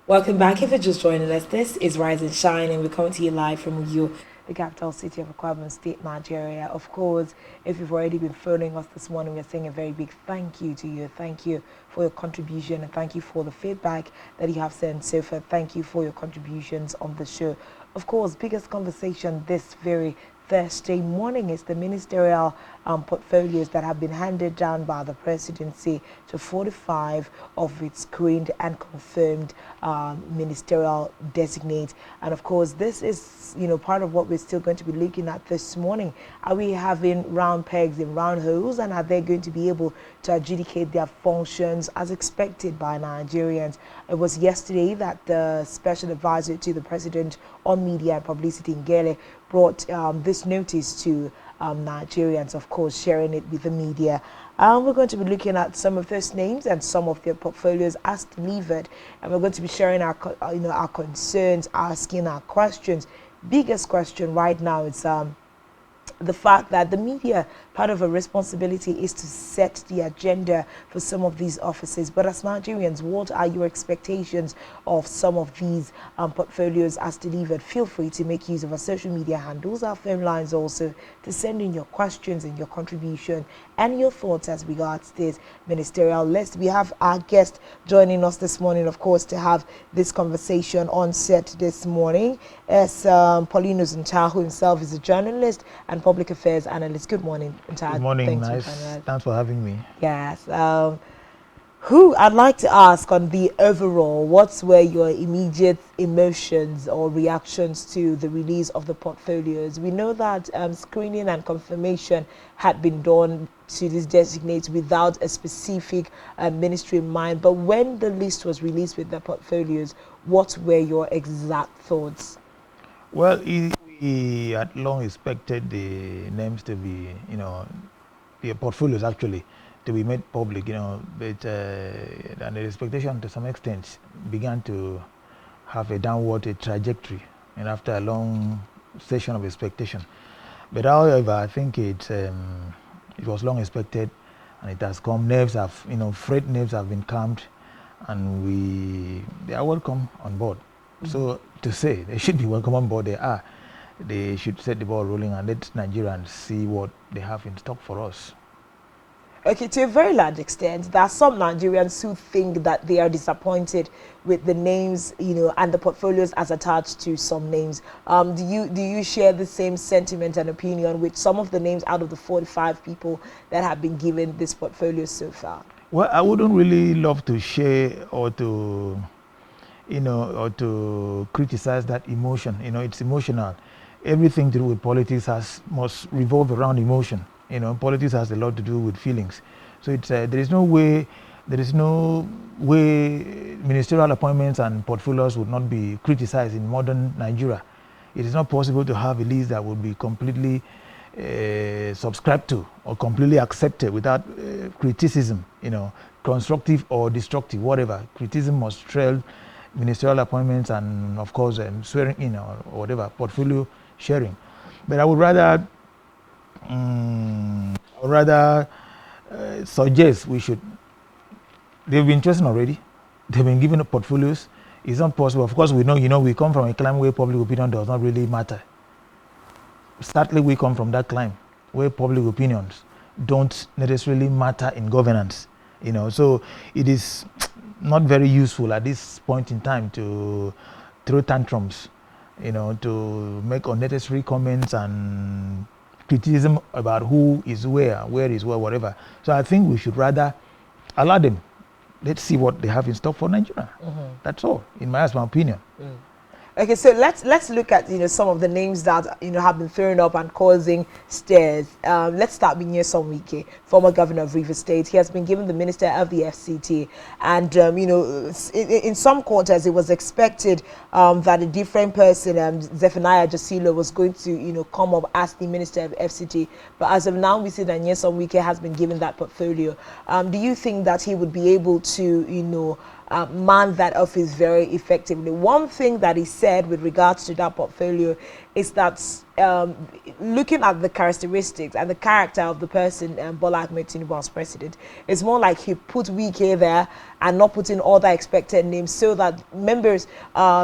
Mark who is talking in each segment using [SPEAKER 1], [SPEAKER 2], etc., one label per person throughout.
[SPEAKER 1] Welcome back. If you're just joining us, this is Rise and Shine, and we're coming to you live from you, the capital city of Akwa State, Nigeria. Of course, if you've already been following us this morning, we're saying a very big thank you to you. Thank you for your contribution, and thank you for the feedback that you have sent so far. Thank you for your contributions on the show. Of course, biggest conversation this very Thursday morning is the ministerial portfolios that have been handed down by the presidency to 45 of its screened and confirmed ministerial designates. And of course, this is, part of what we're still going to be looking at this morning. Are we having round pegs in round holes, and are they going to be able to adjudicate their functions as expected by Nigerians? It was yesterday that the special advisor to the president on media and publicity, Ngele, brought this notice to Nigerians, of course, sharing it with the media. We're going to be looking at some of those names and some of their portfolios as delivered, and we're going to be sharing our concerns, asking our questions. Biggest question right now is the fact that the media, part of a responsibility is to set the agenda for some of these offices. But as Nigerians, what are your expectations of some of these portfolios as delivered? Feel free to make use of our social media handles, our phone lines also, to send in your questions and your contribution and your thoughts as regards this ministerial list. We have our guest joining us this morning, of course, to have this conversation on set this morning. As Paulino Zunta, who himself is a journalist and public affairs analyst. Good morning, Zunta.
[SPEAKER 2] Good morning,
[SPEAKER 1] Thanks
[SPEAKER 2] nice. Thanks for having me.
[SPEAKER 1] Yes. Who I'd like to ask on the overall, what were your immediate emotions or reactions to the release of the portfolios? We know that screening and confirmation had been done to these designates without a specific ministry in mind. But when the list was released with the portfolios, what were your exact thoughts?
[SPEAKER 2] Well, we had long expected the names to be, the portfolios actually, to be made public, but and the expectation to some extent began to have a downward trajectory, and after a long session of expectation. But however, I think it was long expected, and it has come. Nerves have, freight nerves have been calmed, and they are welcome on board. So to say they should be welcome on board, they should set the ball rolling and let Nigerians see what they have in stock for us.
[SPEAKER 1] Okay, to a very large extent, there are some Nigerians who think that they are disappointed with the names, and the portfolios as attached to some names. Do you share the same sentiment and opinion with some of the names out of the 45 people that have been given this portfolio so far?
[SPEAKER 2] Well, I wouldn't really love to share or to criticize that emotion. It's emotional. Everything to do with politics must revolve around emotion. Politics has a lot to do with feelings. So it's there is no way ministerial appointments and portfolios would not be criticized in modern Nigeria. It is not possible to have a list that would be completely subscribed to or completely accepted without criticism, constructive or destructive, whatever. Criticism must trail ministerial appointments and, of course, swearing in or whatever, portfolio sharing. But I would rather suggest we should. They've been chosen already. They've been given portfolios. It's not possible. Of course, we know, we come from a climate where public opinion does not really matter. Sadly, we come from that climate where public opinions don't necessarily matter in governance. So it is not very useful at this point in time to throw tantrums, to make unnecessary comments and criticism about who is where is where, whatever. So I think we should rather allow them. Let's see what they have in stock for Nigeria. That's all, in my opinion.
[SPEAKER 1] Okay, so let's look at some of the names that have been thrown up and causing stares. Let's start with Nyesom Wike, former governor of Rivers State. He has been given the minister of the FCT, and in some quarters it was expected that a different person, Zephaniah Jasilo, was going to come up as the minister of FCT. But as of now, we see that Nyesom Wike has been given that portfolio. Do you think that he would be able to man that office very effectively? One thing that he said with regards to that portfolio is that looking at the characteristics and the character of the person, Bola Tinubu as president, it's more like he put Wike there and not putting other expected names, so that members,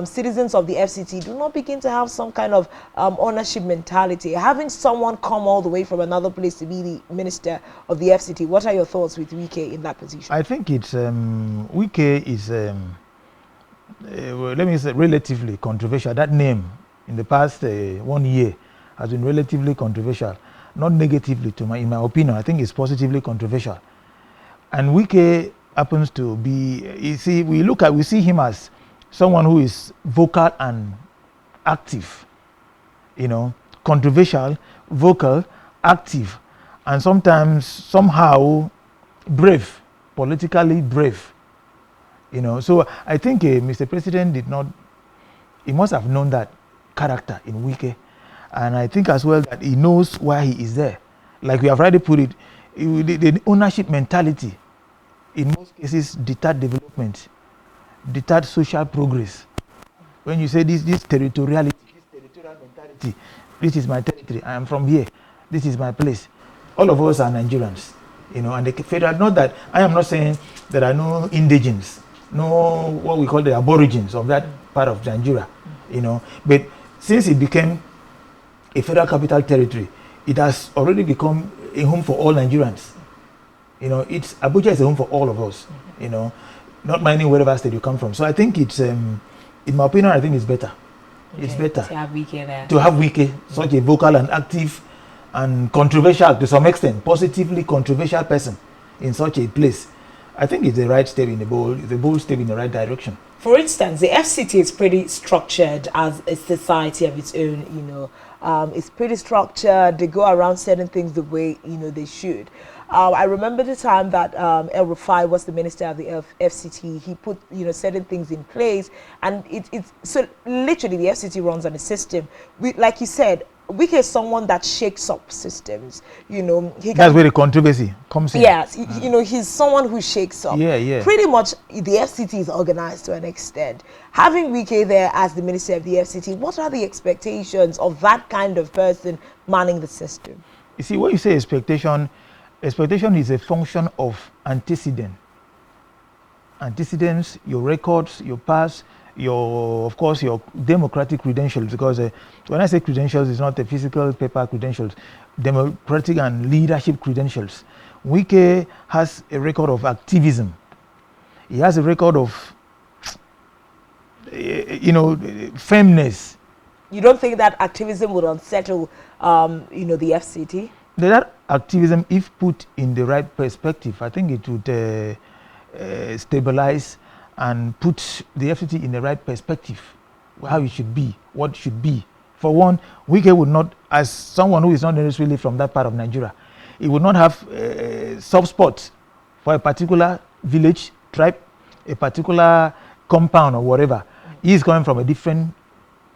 [SPEAKER 1] citizens of the FCT do not begin to have some kind of ownership mentality. Having someone come all the way from another place to be the minister of the FCT, what are your thoughts with Wike in that position?
[SPEAKER 2] I think it's Wike is well, let me say relatively controversial. That name in the past 1 year has been relatively controversial, not negatively in my opinion. I think it's positively controversial. And Wike happens to be, you see, we see him as someone who is vocal and active, controversial, vocal, active, and sometimes somehow brave, politically brave. So I think Mr. President he must have known that character in Wike, and I think as well that he knows why he is there. Like we have already put it, the ownership mentality in most cases deterred development, deterred social progress. When you say this territoriality, this territorial mentality, this is my territory, I am from here, this is my place. All of us are Nigerians, and the federal, not that, I am not saying there are no indigenes, no what we call the aborigines of that part of Nigeria, but since it became a federal capital territory, it has already become a home for all Nigerians. Abuja is a home for all of us, not minding wherever state you come from. So I think it's, in my opinion, I think it's better. Okay. It's better
[SPEAKER 1] to have Wike there.
[SPEAKER 2] To have Wike, such a vocal and active and controversial, to some extent, positively controversial person in such a place. I think it's the right step in it's a bold step in the right direction.
[SPEAKER 1] For instance, the FCT is pretty structured as a society of its own, it's pretty structured. They go around certain things the way, they should. I remember the time that El Rufai was the minister of the FCT. He put, certain things in place, and it's so literally the FCT runs on a system. Like you said, Wike is someone that shakes up systems. That's
[SPEAKER 2] where the controversy comes in.
[SPEAKER 1] Yes, he's someone who shakes up.
[SPEAKER 2] Yeah.
[SPEAKER 1] Pretty much, the FCT is organized to an extent. Having Wike there as the minister of the FCT, what are the expectations of that kind of person manning the system?
[SPEAKER 2] You see, when you say expectation is a function of antecedent. Antecedents, your records, your past, of course, your democratic credentials, because when I say credentials, it's not the physical paper credentials, democratic and leadership credentials. Wike has a record of activism. He has a record of, firmness.
[SPEAKER 1] You don't think that activism would unsettle, the FCT?
[SPEAKER 2] That activism, if put in the right perspective, I think it would stabilize and put the FCT in the right perspective, how it should be, what should be. For one, Wike would not, as someone who is not necessarily from that part of Nigeria, he would not have soft spots for a particular village, tribe, a particular compound or whatever. He is coming from a different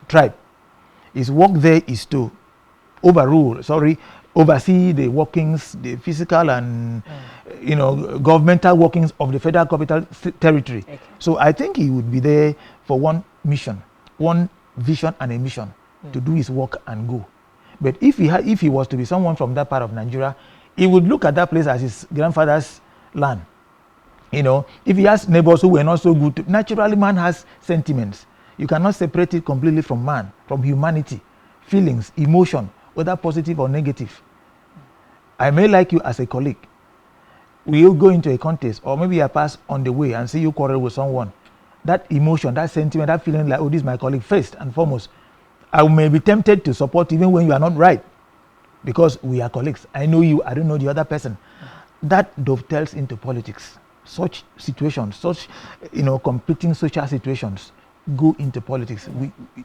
[SPEAKER 2] tribe. His work there is to oversee the workings, the physical and governmental workings of the federal capital territory. Okay. So I think he would be there for one mission, one vision and a mission to do his work and go. But if he was to be someone from that part of Nigeria, he would look at that place as his grandfather's land. If he has neighbors who were not so good, naturally man has sentiments. You cannot separate it completely from man, from humanity, feelings, emotion, whether positive or negative. I may like you as a colleague. We'll go into a contest, or maybe I pass on the way and see you quarrel with someone. That emotion, that sentiment, that feeling like, oh, this is my colleague, first and foremost, I may be tempted to support even when you are not right, because we are colleagues. I know you, I don't know the other person. That dovetails into politics. Such situations, such competing social situations go into politics.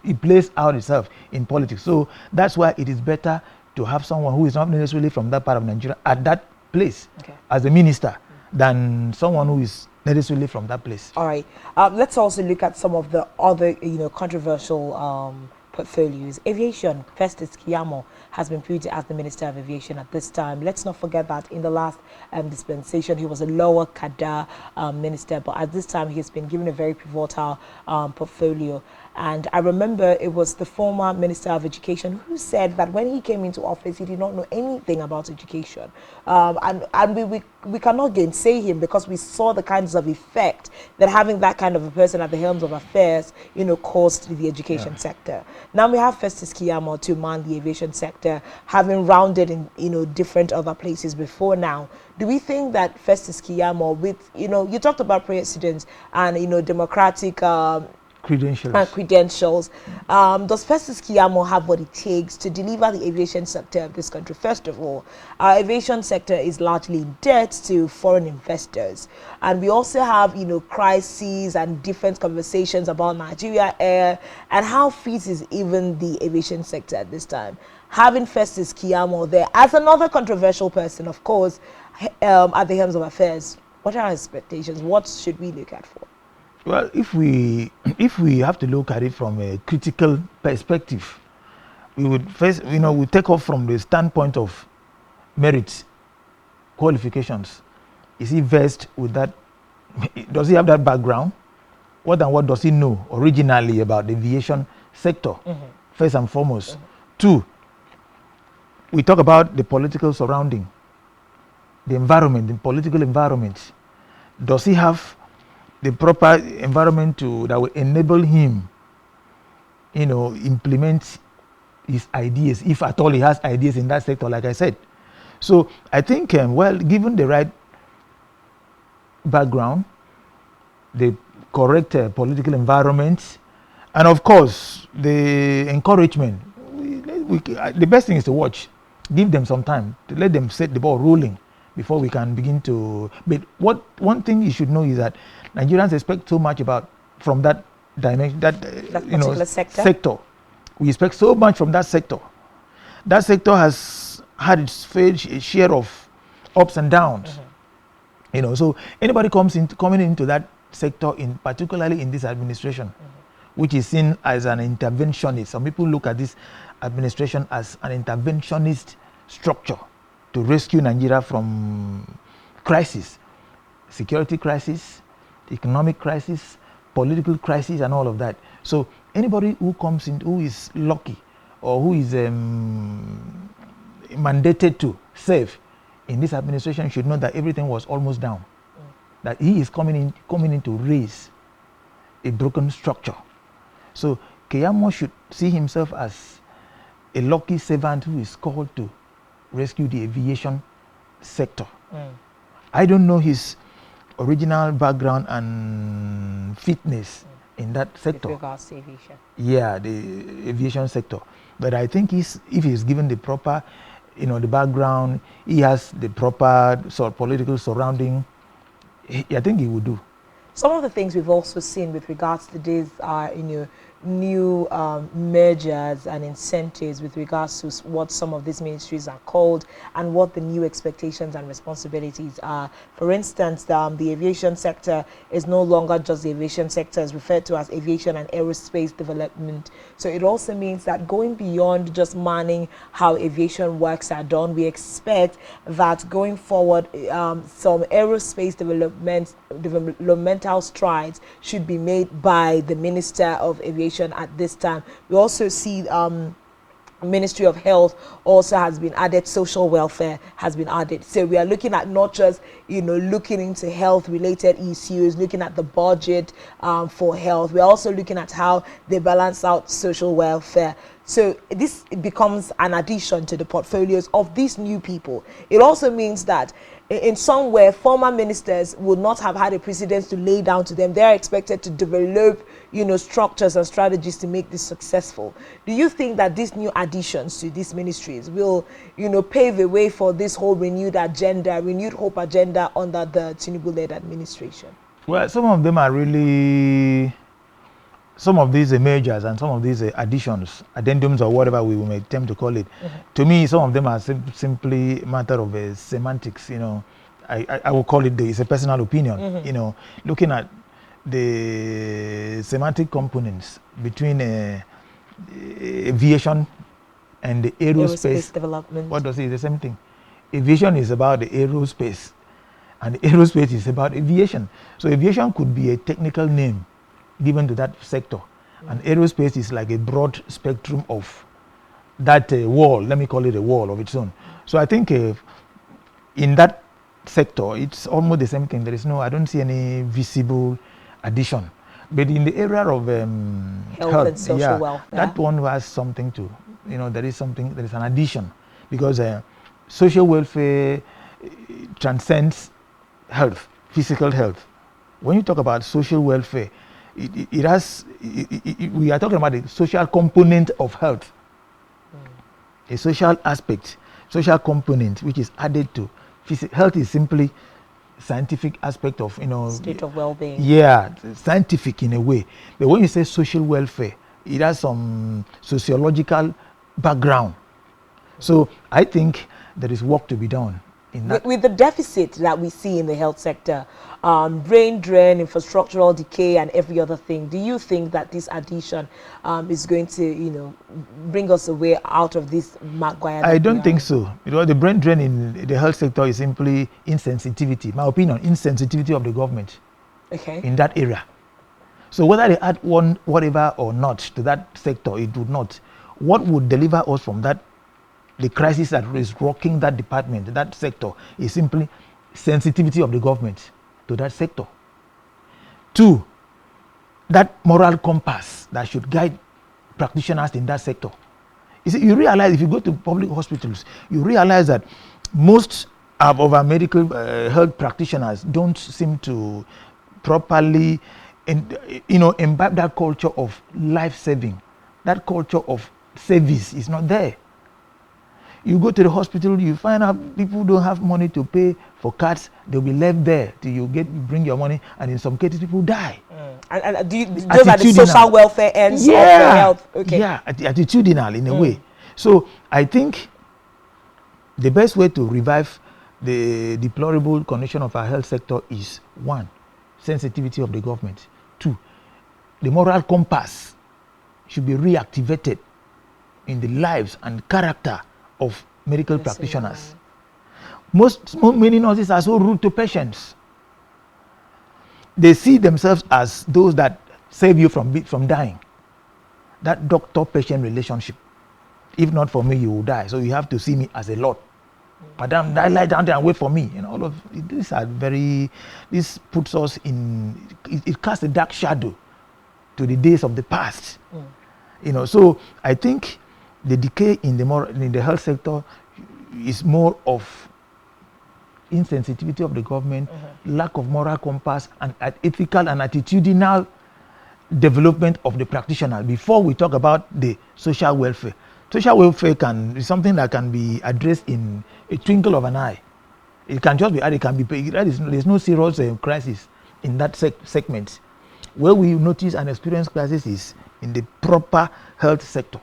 [SPEAKER 2] It plays out itself in politics. So that's why it is better to have someone who is not necessarily from that part of Nigeria at that place as a minister than someone who is necessarily from that place.
[SPEAKER 1] All right. Let's also look at some of the other, controversial portfolios. Aviation, Festus Keyamo has been put as the Minister of Aviation at this time. Let's not forget that in the last dispensation, he was a lower cadre minister, but at this time, he has been given a very pivotal portfolio. And I remember it was the former Minister of Education who said that when he came into office, he did not know anything about education. And we cannot gainsay him, because we saw the kinds of effect that having that kind of a person at the helms of affairs, caused the education sector. Now we have Festus Keyamo to man the aviation sector, having rounded in, different other places before now. Do we think that Festus Keyamo, with, you talked about precedents and, democratic credentials. Does Festus Keyamo have what it takes to deliver the aviation sector of this country? First of all, our aviation sector is largely in debt to foreign investors. And we also have, crises and different conversations about Nigeria Air and how fit is even the aviation sector at this time. Having Festus Keyamo there as another controversial person, of course, at the helms of affairs, what are our expectations? What should we look at for?
[SPEAKER 2] Well, if we have to look at it from a critical perspective, we would first, we take off from the standpoint of merit, qualifications. Is he versed with that? Does he have that background? What does he know originally about the aviation sector? First and foremost. Two, we talk about the political surrounding, the environment, the political environment. Does he have the proper environment that will enable him, implement his ideas, if at all he has ideas in that sector, like I said. So I think, given the right background, the correct political environment, and of course the encouragement, the best thing is to watch, give them some time to let them set the ball rolling before we can begin to. But one thing you should know is that Nigerians expect so much from that dimension, that particular sector. We expect so much from that sector. That sector has had its fair share of ups and downs. So anybody coming into that sector, particularly in this administration, which is seen as an interventionist. Some people look at this administration as an interventionist structure to rescue Nigeria from crisis, security crisis, economic crisis, political crisis, and all of that. So anybody who comes in, who is lucky or who is mandated to serve in this administration should know that everything was almost down. That he is coming in to raise a broken structure. So Keyamo should see himself as a lucky servant who is called to rescue the aviation sector. I don't know his original background and fitness in that sector.
[SPEAKER 1] With regards to aviation.
[SPEAKER 2] Yeah, the aviation sector. But I think if he's given the proper, the background, he has the proper political surrounding, I think he would do.
[SPEAKER 1] Some of the things we've also seen with regards to this are, new mergers and incentives with regards to what some of these ministries are called and what the new expectations and responsibilities are. For instance, the aviation sector is no longer just the aviation sector, it's referred to as aviation and aerospace development. So it also means that going beyond just manning how aviation works are done, we expect that going forward, some aerospace developmental strides should be made by the Minister of Aviation at this time. We also see Ministry of Health also has been added, social welfare has been added. So we are looking at not just, looking into health related issues, looking at the budget for health. We're also looking at how they balance out social welfare. So this becomes an addition to the portfolios of these new people. It also means that in somewhere former ministers would not have had a precedence to lay down to them. They are expected to develop, structures and strategies to make this successful. Do you think that these new additions to these ministries will, pave the way for this whole renewed hope agenda under the Tinubu-led administration? Well,
[SPEAKER 2] some of them are really, some of these mergers and some of these additions, addendums or whatever we may attempt to call it, to me, some of them are simply matter of semantics. I will call it it's a personal opinion. Looking at the semantic components between aviation and the aerospace
[SPEAKER 1] development.
[SPEAKER 2] What does it? It's the same thing. Aviation is about the aerospace, and the aerospace is about aviation. So aviation could be a technical name given to that sector, And aerospace is like a broad spectrum of that wall, let me call it a wall of its own. So I think in that sector, it's almost the same thing. There is no, I don't see any visible addition. But in the area of
[SPEAKER 1] Health and social
[SPEAKER 2] yeah,
[SPEAKER 1] welfare.
[SPEAKER 2] that one has something to, there is something, there is an addition. Because social welfare transcends health, physical health. When you talk about social welfare, we are talking about the social component of health. A social aspect, social component, which is added to health is simply scientific aspect of,
[SPEAKER 1] state of well-being.
[SPEAKER 2] Yeah, scientific in a way. But when you say social welfare, it has some sociological background. So I think there is work to be done in that.
[SPEAKER 1] With the deficit that we see in the health sector, brain drain, infrastructural decay, and every other thing, do you think that this addition is going to, bring us away out of this Maguire?
[SPEAKER 2] I don't think so. The brain drain in the health sector is simply insensitivity. My opinion, insensitivity of the government.
[SPEAKER 1] Okay.
[SPEAKER 2] In that area. So whether they add one whatever or not to that sector, it would not. What would deliver us from that, the crisis that is rocking that department, that sector, is simply sensitivity of the government to that sector. 2, that moral compass that should guide practitioners in that sector. You realize, if you go to public hospitals, you realize that most of our medical health practitioners don't seem to properly imbibe that culture of life-saving. That culture of service is not there. You go to the hospital, you find out people don't have money to pay for cards. They'll be left there till you bring your money, and in some cases people die.
[SPEAKER 1] And those are the social welfare ends of the health. Okay.
[SPEAKER 2] Yeah, attitudinal in a way. So I think the best way to revive the deplorable condition of our health sector is 1, sensitivity of the government. 2, the moral compass should be reactivated in the lives and character of medical practitioners. Many nurses are so rude to patients. They see themselves as those that save you from dying. That doctor-patient relationship. If not for me, you will die. So you have to see me as a lot. Madam, lie down there and wait for me. All of these are this puts us in, it casts a dark shadow to the days of the past. So I think the decay in the health sector is more of insensitivity of the government, lack of moral compass, and ethical and attitudinal development of the practitioner before we talk about the social welfare. Social welfare is something that can be addressed in a twinkle of an eye. It can just be added, it can be paid. There's no serious crisis in that segment. Where we notice and experience crisis is in the proper health sector.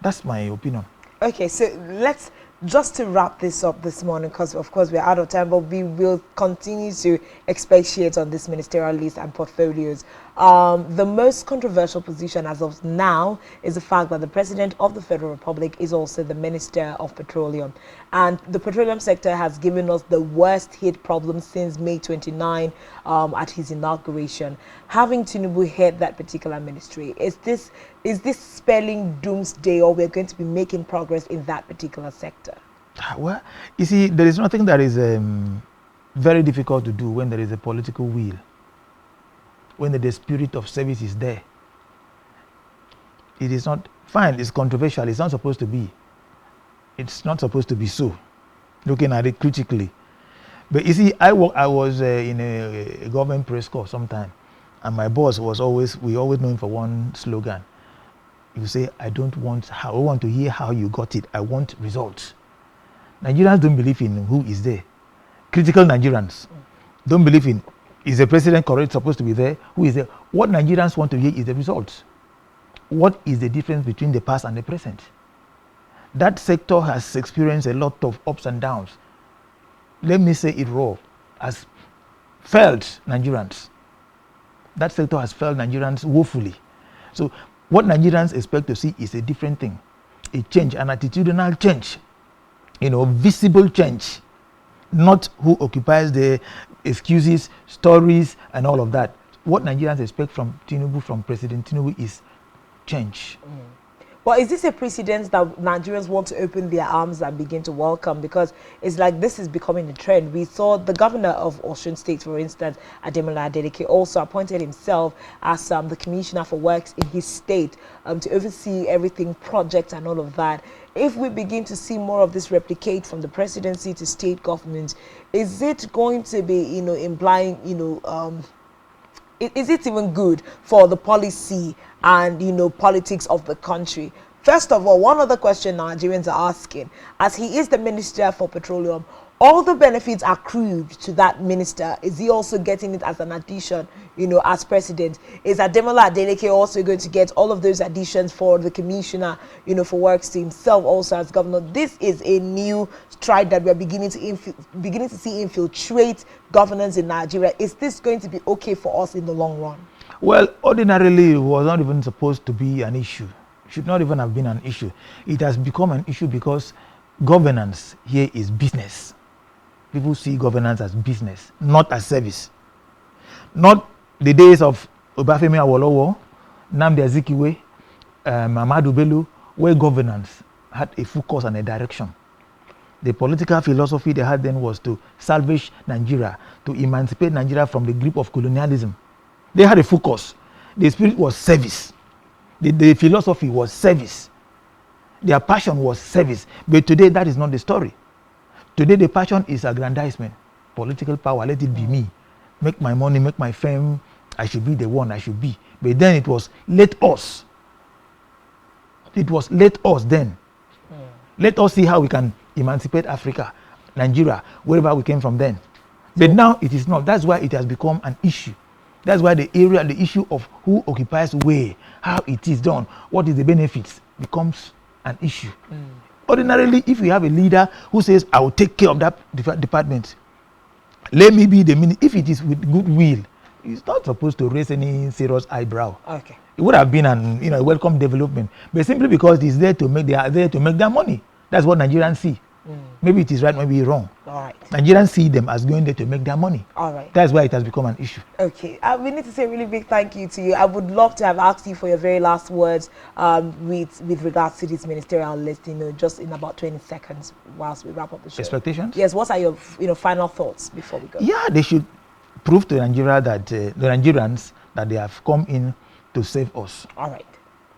[SPEAKER 2] That's my opinion.
[SPEAKER 1] Okay, so let's just to wrap this up this morning, because of course we're out of time, but we will continue to expatiate on this ministerial list and portfolios. The most controversial position as of now is the fact that the President of the Federal Republic is also the Minister of Petroleum. And the petroleum sector has given us the worst hit problem since May 29 at his inauguration. Having Tinubu head that particular ministry, is this spelling doomsday, or we're going to be making progress in that particular sector?
[SPEAKER 2] Well, you see, there is nothing that is very difficult to do when there is a political will, when the spirit of service is there. It is not fine, it's controversial, it's not supposed to be. It's not supposed to be so, looking at it critically. But you see, I was in a government press corps sometime, and my boss was we always know him for one slogan. You say, I want to hear how you got it, I want results. Nigerians don't believe in who is there. Critical Nigerians don't believe in, is the president correct, supposed to be there, who is there? What Nigerians want to hear is the results. What is the difference between the past and the present? That sector has experienced a lot of ups and downs. Let me say it raw, has failed Nigerians. That sector has failed Nigerians woefully. So what Nigerians expect to see is a different thing, a change, an attitudinal change, visible change, not who occupies the excuses, stories, and all of that. What Nigerians expect from Tinubu, from President Tinubu, is change.
[SPEAKER 1] But is this a precedent that Nigerians want to open their arms and begin to welcome? Because it's like this is becoming a trend. We saw the governor of Osun State, for instance, Ademola Adeleke, also appointed himself as the commissioner for works in his state to oversee everything, projects and all of that. If we begin to see more of this replicate from the presidency to state government, is it going to be, implying, is it even good for the policy and politics of the country? First of all, one other question Nigerians are asking, as he is the Minister for Petroleum, all the benefits accrued to that minister, is he also getting it as an addition, as president? Is Ademola Adeleke also going to get all of those additions for the commissioner, for works to himself also as governor? This is a new stride that we're beginning to see infiltrate governance in Nigeria. Is this going to be okay for us in the long run?
[SPEAKER 2] Well, ordinarily, it was not even supposed to be an issue. It should not even have been an issue. It has become an issue because governance here is business. People see governance as business, not as service. Not the days of Obafemi Awolowo, Nnamdi Azikiwe, Ahmadu Bello, where governance had a focus and a direction. The political philosophy they had then was to salvage Nigeria, to emancipate Nigeria from the grip of colonialism. They had a focus. The spirit was service. The philosophy was service. Their passion was service. But today, that is not the story. Today, the passion is aggrandizement, political power. Let it be me. Make my money, make my fame. I should be the one I should be. But then it was, let us. It was, let us then. Let us see how we can emancipate Africa, Nigeria, wherever we came from then. But now it is not. That's why it has become an issue. That's why the issue of who occupies where, how it is done, what is the benefits, becomes an issue. Ordinarily, if we have a leader who says, I will take care of that department, let me be the minister. If it is with goodwill, it's not supposed to raise any serious eyebrow.
[SPEAKER 1] Okay.
[SPEAKER 2] It would have been an a welcome development. But simply because it's there to make, they are there to make their money. That's what Nigerians see. Maybe it is right, maybe it's wrong.
[SPEAKER 1] All right.
[SPEAKER 2] Nigerians see them as going there to make their money.
[SPEAKER 1] All right.
[SPEAKER 2] That's why it has become an issue.
[SPEAKER 1] Okay. We need to say a really big thank you to you. I would love to have asked you for your very last words with regards to this ministerial list, just in about 20 seconds whilst we wrap up the show.
[SPEAKER 2] Expectations?
[SPEAKER 1] Yes. What are your final thoughts before we go?
[SPEAKER 2] Yeah, they should prove to Nigeria that the Nigerians that they have come in to save us.
[SPEAKER 1] All right.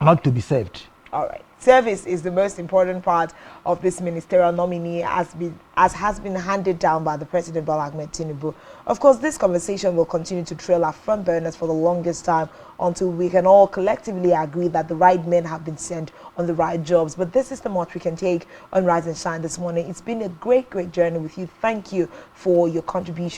[SPEAKER 2] Not to be saved.
[SPEAKER 1] All right. Service is the most important part of this ministerial nominee, as has been handed down by the President Bola Tinubu. Of course, this conversation will continue to trail our front burners for the longest time until we can all collectively agree that the right men have been sent on the right jobs. But this is the much we can take on Rise and Shine this morning. It's been a great, great journey with you. Thank you for your contribution.